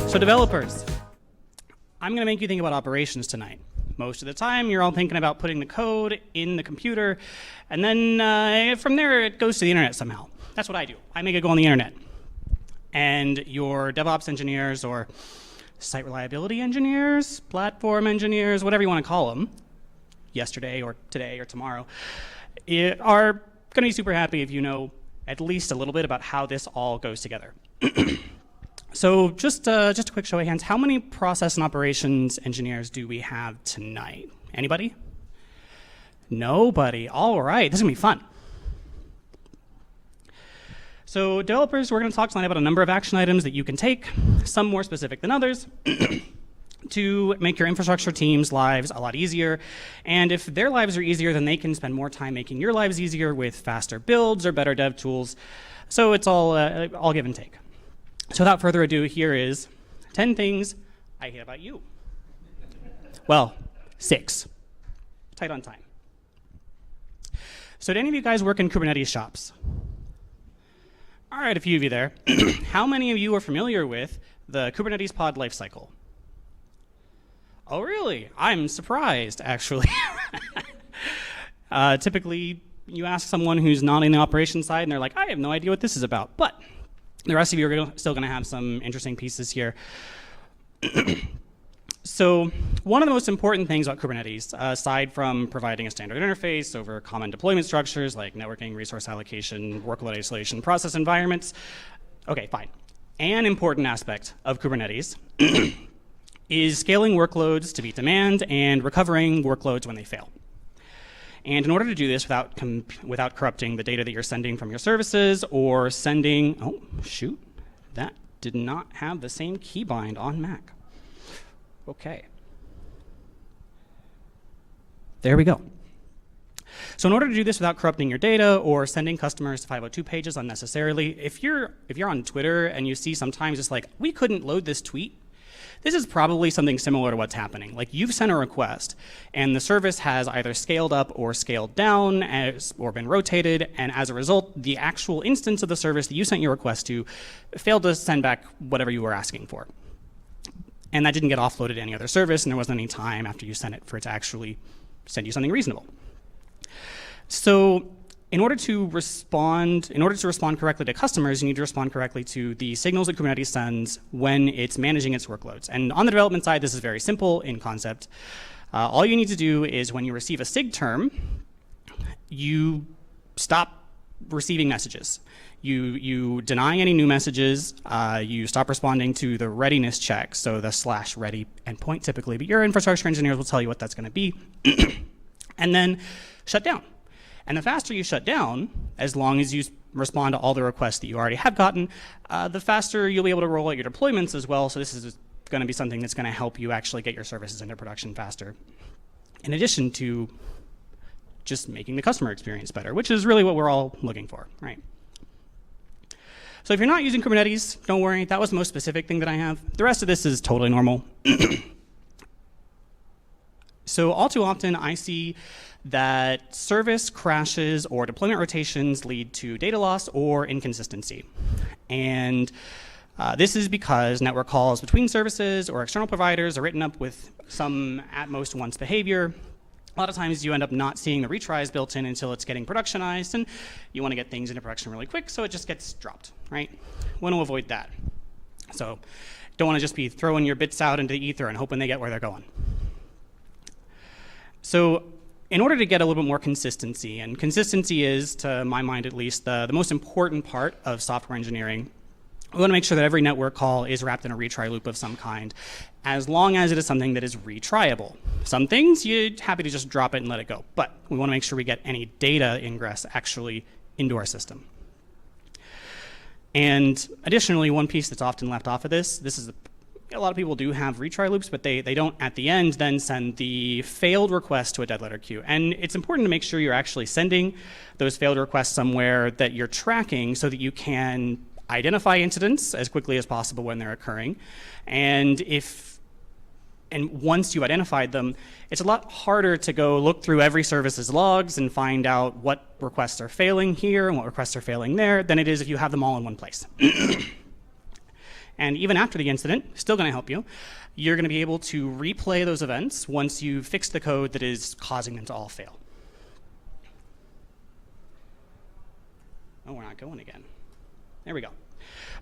So developers, I'm going to make you think about operations tonight. Most of the time, you're all thinking about putting the code in the computer, and then from there, it goes to the internet somehow. That's what I do. I make it go on the internet. And your DevOps engineers or site reliability engineers, platform engineers, whatever you want to call them, yesterday or today or tomorrow, are going to be super happy if you know at least a little bit about how this all goes together. So just a quick show of hands, how many process and operations engineers do we have tonight? Anybody? Nobody. All right, this is going to be fun. So developers, we're going to talk tonight about a number of action items that you can take, some more specific than others, to make your infrastructure teams' lives a lot easier. And if their lives are easier, then they can spend more time making your lives easier with faster builds or better dev tools. So it's all give and take. So without further ado, here is 10 things I hate about you. Well, 6. Tight on time. So do any of you guys work in Kubernetes shops? All right, a few of you there. How many of you are familiar with the Kubernetes pod lifecycle? Oh, really? I'm surprised, actually. Typically, you ask someone who's not in the operations side, and they're like, I have no idea what this is about. But the rest of you are still going to have some interesting pieces here. So one of the most important things about Kubernetes, aside from providing a standard interface over common deployment structures like networking, resource allocation, workload isolation, process environments, okay, fine. An important aspect of Kubernetes is scaling workloads to meet demand and recovering workloads when they fail. And in order to do this without corrupting the data that you're sending from your services or sending, oh, shoot, that did not have the same keybind on Mac. Okay. There we go. So in order to do this without corrupting your data or sending customers to 502 pages unnecessarily, if you're on Twitter and you see sometimes it's like, we couldn't load this tweet, this is probably something similar to what's happening. Like you've sent a request and the service has either scaled up or scaled down or been rotated, and as a result, the actual instance of the service that you sent your request to failed to send back whatever you were asking for. And that didn't get offloaded to any other service, and there wasn't any time after you sent it for it to actually send you something reasonable. So in order to respond correctly to customers, you need to respond correctly to the signals that Kubernetes sends when it's managing its workloads. And on the development side, this is very simple in concept. All you need to do is when you receive a SIG term, you stop receiving messages. You deny any new messages, you stop responding to the readiness check, so the /ready endpoint typically, but your infrastructure engineers will tell you what that's going to be, and then shut down. And the faster you shut down, as long as you respond to all the requests that you already have gotten, the faster you'll be able to roll out your deployments as well, so this is going to be something that's going to help you actually get your services into production faster, in addition to just making the customer experience better, which is really what we're all looking for, right? So if you're not using Kubernetes, don't worry, that was the most specific thing that I have. The rest of this is totally normal. So all too often, I see that service crashes or deployment rotations lead to data loss or inconsistency. And this is because network calls between services or external providers are written up with some at most once behavior. A lot of times you end up not seeing the retries built in until it's getting productionized, and you want to get things into production really quick, so it just gets dropped, right? We want to avoid that. So don't want to just be throwing your bits out into the ether and hoping they get where they're going. So in order to get a little bit more consistency, and consistency is, to my mind at least, the most important part of software engineering, we want to make sure that every network call is wrapped in a retry loop of some kind, as long as it is something that is retryable. Some things, you're happy to just drop it and let it go, but we want to make sure we get any data ingress actually into our system. And additionally, one piece that's often left off of this is a lot of people do have retry loops, but they don't at the end then send the failed request to a dead letter queue. And it's important to make sure you're actually sending those failed requests somewhere that you're tracking so that you can identify incidents as quickly as possible when they're occurring. And if And once you identified them, it's a lot harder to go look through every service's logs and find out what requests are failing here and what requests are failing there than it is if you have them all in one place. And even after the incident, still going to help you. You're going to be able to replay those events once you've fixed the code that is causing them to all fail. Oh, we're not going again. There we go.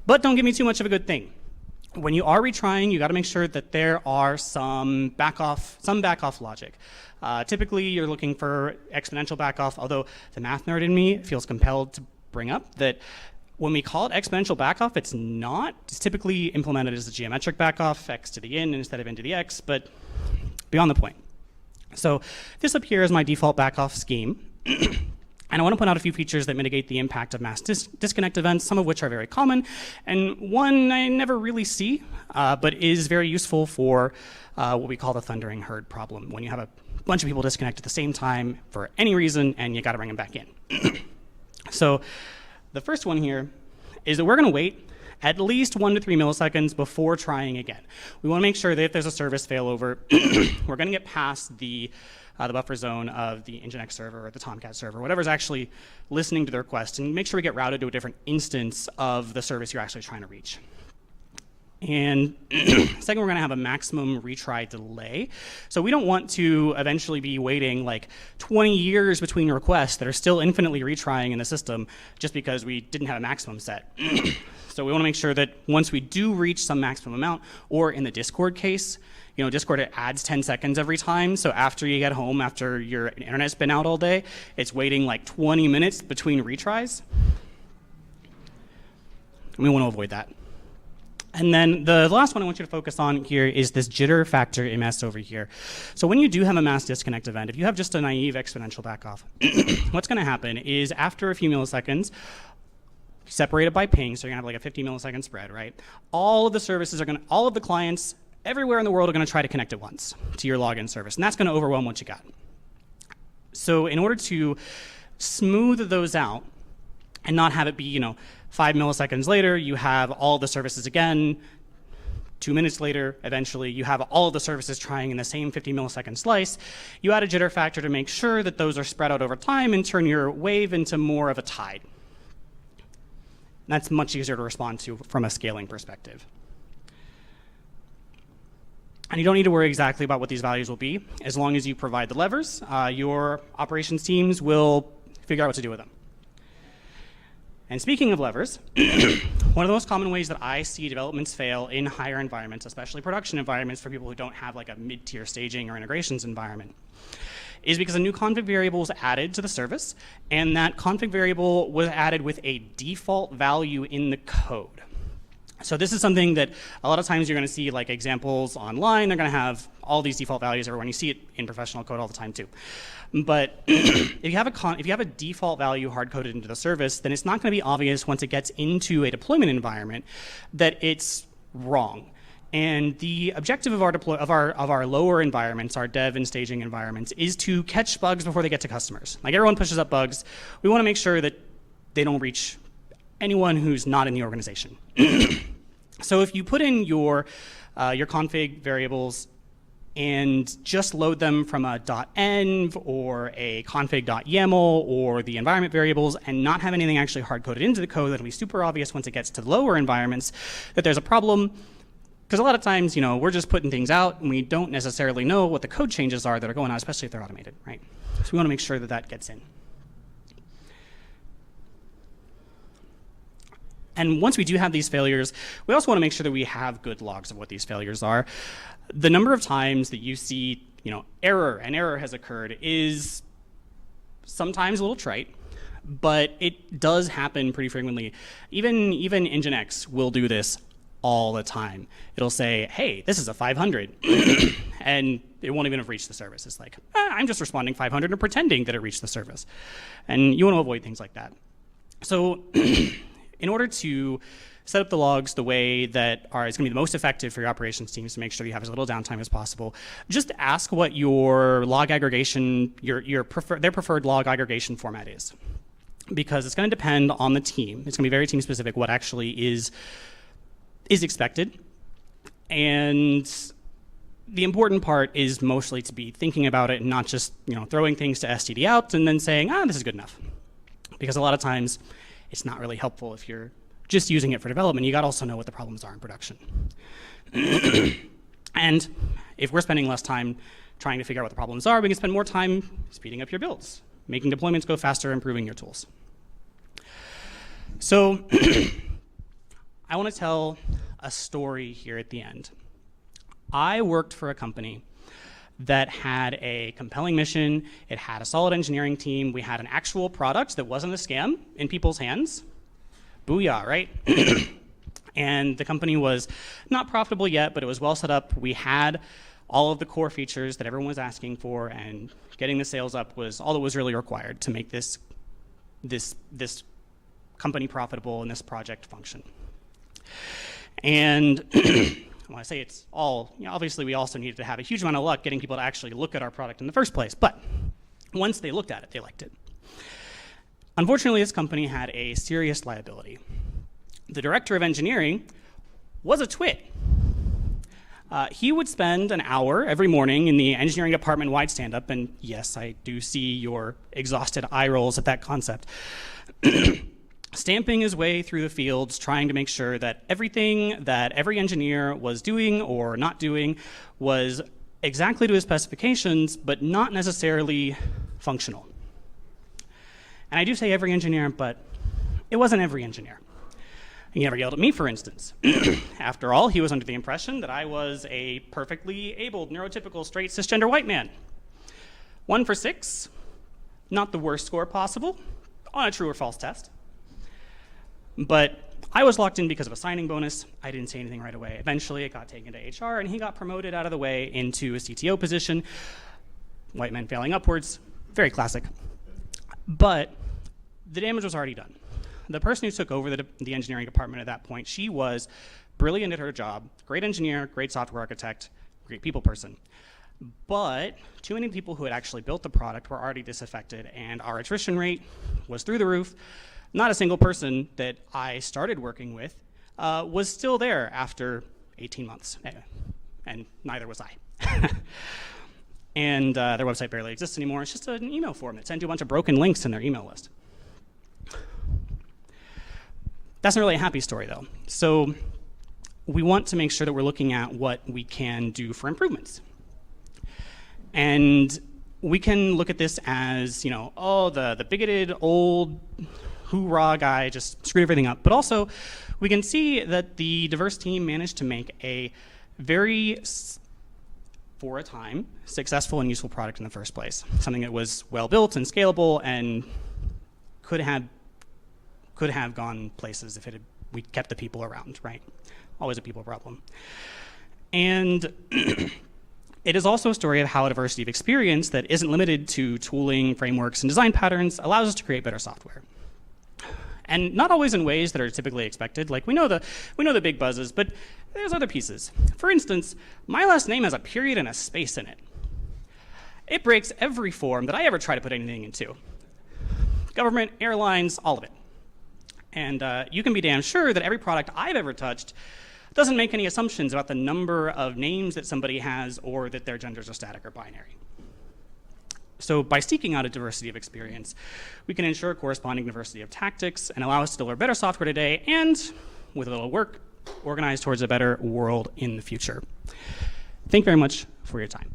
But don't give me too much of a good thing. When you are retrying, you got to make sure that there are some back-off logic. Typically, you're looking for exponential back-off, although the math nerd in me feels compelled to bring up that when we call it exponential back-off, it's not. It's typically implemented as a geometric back-off, x to the n instead of n to the x, but beyond the point. So this up here is my default back-off scheme. And I want to point out a few features that mitigate the impact of mass disconnect events, some of which are very common, and one I never really see, but is very useful for what we call the thundering herd problem, when you have a bunch of people disconnect at the same time for any reason, and you got to bring them back in. So the first one here is that we're going to wait at least 1 to 3 milliseconds before trying again. We want to make sure that if there's a service failover, we're going to get past the buffer zone of the Nginx server or the Tomcat server, whatever's actually listening to the request, and make sure we get routed to a different instance of the service you're actually trying to reach. And second, we're going to have a maximum retry delay. So we don't want to eventually be waiting like 20 years between requests that are still infinitely retrying in the system just because we didn't have a maximum set. So we want to make sure that once we do reach some maximum amount, or in the Discord case, Discord adds 10 seconds every time. So after you get home, after your internet's been out all day, it's waiting like 20 minutes between retries. We want to avoid that. And then the last one I want you to focus on here is this jitter factor MS over here. So when you do have a mass disconnect event, if you have just a naive exponential backoff, what's going to happen is after a few milliseconds, separated by ping, so you're going to have like a 50 millisecond spread, right? All of the clients everywhere in the world are going to try to connect at once to your login service, and that's going to overwhelm what you got. So in order to smooth those out and not have it be, 5 milliseconds later, you have all the services again. 2 minutes later, eventually, you have all of the services trying in the same 50 millisecond slice. You add a jitter factor to make sure that those are spread out over time and turn your wave into more of a tide. That's much easier to respond to from a scaling perspective. And you don't need to worry exactly about what these values will be. As long as you provide the levers, your operations teams will figure out what to do with them. And speaking of levers, one of the most common ways that I see developments fail in higher environments, especially production environments for people who don't have like a mid-tier staging or integrations environment, is because a new config variable was added to the service, and that config variable was added with a default value in the code. So this is something that a lot of times you're going to see like examples online. They're going to have all these default values everywhere, and you see it in professional code all the time too. But if you have a default value hard-coded into the service, then it's not going to be obvious once it gets into a deployment environment that it's wrong. And the objective of our lower environments, our dev and staging environments, is to catch bugs before they get to customers. Like everyone pushes up bugs. We want to make sure that they don't reach anyone who's not in the organization. So if you put in your config variables and just load them from a .env or a config.yaml or the environment variables and not have anything actually hard-coded into the code, that'll be super obvious once it gets to the lower environments that there's a problem. Because a lot of times, we're just putting things out and we don't necessarily know what the code changes are that are going on, especially if they're automated, right? So we want to make sure that that gets in. And once we do have these failures, we also want to make sure that we have good logs of what these failures are. The number of times that you see, error has occurred is sometimes a little trite, but it does happen pretty frequently. Even Nginx will do this all the time. It'll say, hey, this is a 500, and it won't even have reached the service. It's like, I'm just responding 500 and pretending that it reached the service. And you want to avoid things like that. So in order to set up the logs the way that is going to be the most effective for your operations teams to make sure you have as little downtime as possible, just ask what your log aggregation, their preferred log aggregation format is. Because it's going to depend on the team. It's going to be very team specific what actually is expected. And the important part is mostly to be thinking about it and not just throwing things to STD out and then saying, this is good enough. Because a lot of times it's not really helpful if you're just using it for development. You got to also know what the problems are in production. And if we're spending less time trying to figure out what the problems are, we can spend more time speeding up your builds, making deployments go faster, improving your tools. So I want to tell a story here at the end. I worked for a company that had a compelling mission. It had a solid engineering team. We had an actual product that wasn't a scam in people's hands. Booyah, right? And the company was not profitable yet, but it was well set up. We had all of the core features that everyone was asking for, and getting the sales up was all that was really required to make this company profitable and this project function. And when I say it's all, obviously we also needed to have a huge amount of luck getting people to actually look at our product in the first place. But once they looked at it, they liked it. Unfortunately, this company had a serious liability. The director of engineering was a twit. He would spend an hour every morning in the engineering department-wide stand-up, and yes, I do see your exhausted eye rolls at that concept, stamping his way through the fields, trying to make sure that everything that every engineer was doing or not doing was exactly to his specifications, but not necessarily functional. And I do say every engineer, but it wasn't every engineer. He never yelled at me, for instance. After all, he was under the impression that I was a perfectly abled, neurotypical, straight, cisgender white man. 1 for 6, not the worst score possible on a true or false test. But I was locked in because of a signing bonus. I didn't say anything right away. Eventually, it got taken to HR, and he got promoted out of the way into a CTO position. White men failing upwards, very classic. But the damage was already done. The person who took over the engineering department at that point, she was brilliant at her job, great engineer, great software architect, great people person. But too many people who had actually built the product were already disaffected, and our attrition rate was through the roof. Not a single person that I started working with was still there after 18 months, and neither was I. And their website barely exists anymore. It's just an email form that sends you a bunch of broken links in their email list. That's not really a happy story, though. So we want to make sure that we're looking at what we can do for improvements. And we can look at this as, the bigoted old hoorah guy just screwed everything up. But also, we can see that the diverse team managed to make a very, for a time, successful and useful product in the first place. Something that was well built and scalable and could have gone places if we kept the people around, right? Always a people problem. And it is also a story of how a diversity of experience that isn't limited to tooling, frameworks, and design patterns allows us to create better software. And not always in ways that are typically expected. Like we know the big buzzes, but there's other pieces. For instance, my last name has a period and a space in it. It breaks every form that I ever try to put anything into. Government, airlines, all of it. And you can be damn sure that every product I've ever touched doesn't make any assumptions about the number of names that somebody has or that their genders are static or binary. So by seeking out a diversity of experience, we can ensure corresponding diversity of tactics and allow us to deliver better software today and, with a little work, organize towards a better world in the future. Thank you very much for your time.